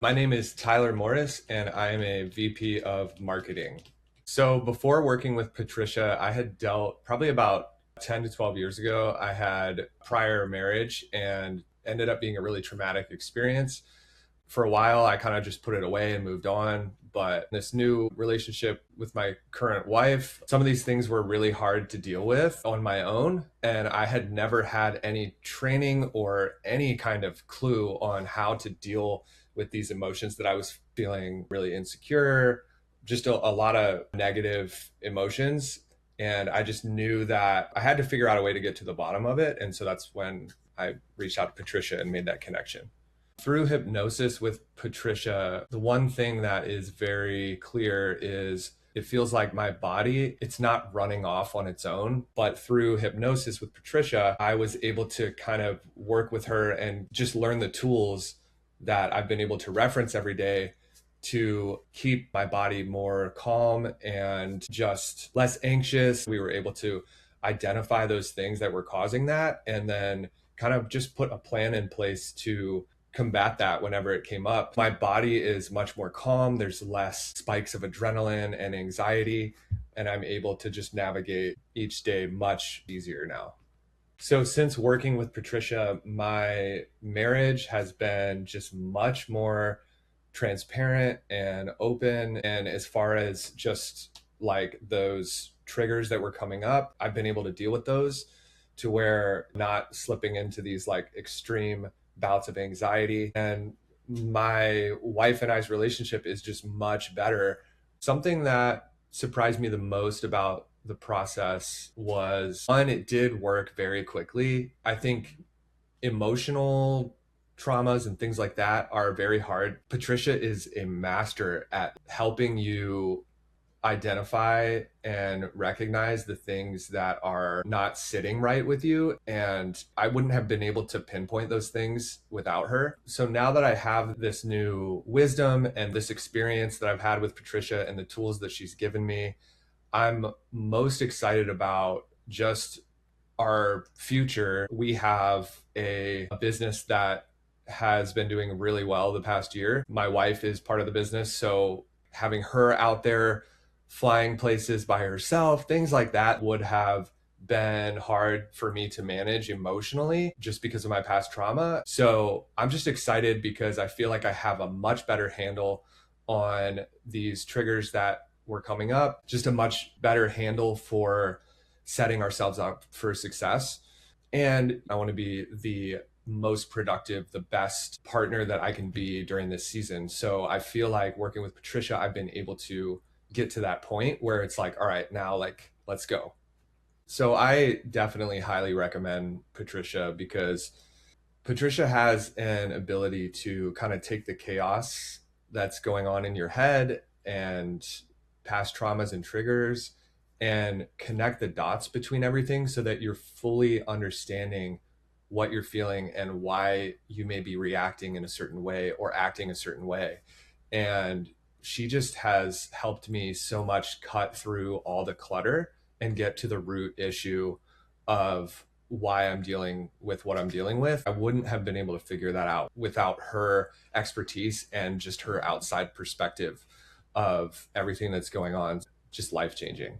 My name is Tyler Morris, and I am a VP of marketing. So before working with Patricia, I had dealt probably about 10 to 12 years ago. I had prior marriage and ended up being a really traumatic experience. For a while, I kind of just put it away and moved on. But this new relationship with my current wife, some of these things were really hard to deal with on my own. And I had never had any training or any kind of clue on how to deal with these emotions that I was feeling really insecure, just a lot of negative emotions. And I just knew that I had to figure out a way to get to the bottom of it. And so that's when I reached out to Patricia and made that connection. Through hypnosis with Patricia, the one thing that is very clear is it feels like my body, it's not running off on its own. But through hypnosis with Patricia, I was able to kind of work with her and just learn the tools that I've been able to reference every day to keep my body more calm and just less anxious. We were able to identify those things that were causing that and then kind of just put a plan in place to combat that whenever it came up. My body is much more calm. There's less spikes of adrenaline and anxiety, and I'm able to just navigate each day much easier now. So, since working with Patricia, my marriage has been just much more transparent and open. And as far as just like those triggers that were coming up, I've been able to deal with those to where not slipping into these like extreme bouts of anxiety. And my wife and I's relationship is just much better. Something that surprised me the most about the process was one, it did work very quickly. I think emotional traumas and things like that are very hard. Patricia is a master at helping you identify and recognize the things that are not sitting right with you. And I wouldn't have been able to pinpoint those things without her. So now that I have this new wisdom and this experience that I've had with Patricia and the tools that she's given me, I'm most excited about just our future. We have a business that has been doing really well the past year. My wife is part of the business. So having her out there flying places by herself, things like that would have been hard for me to manage emotionally just because of my past trauma. So I'm just excited because I feel like I have a much better handle on these triggers that were coming up, just a much better handle for setting ourselves up for success. And I want to be the most productive, the best partner that I can be during this season. So I feel like working with Patricia, I've been able to get to that point where it's like, all right, now like, let's go. So I definitely highly recommend Patricia because Patricia has an ability to kind of take the chaos that's going on in your head and past traumas and triggers and connect the dots between everything so that you're fully understanding what you're feeling and why you may be reacting in a certain way or acting a certain way. And she just has helped me so much cut through all the clutter and get to the root issue of why I'm dealing with what I'm dealing with. I wouldn't have been able to figure that out without her expertise and just her outside perspective of everything that's going on. Just life changing.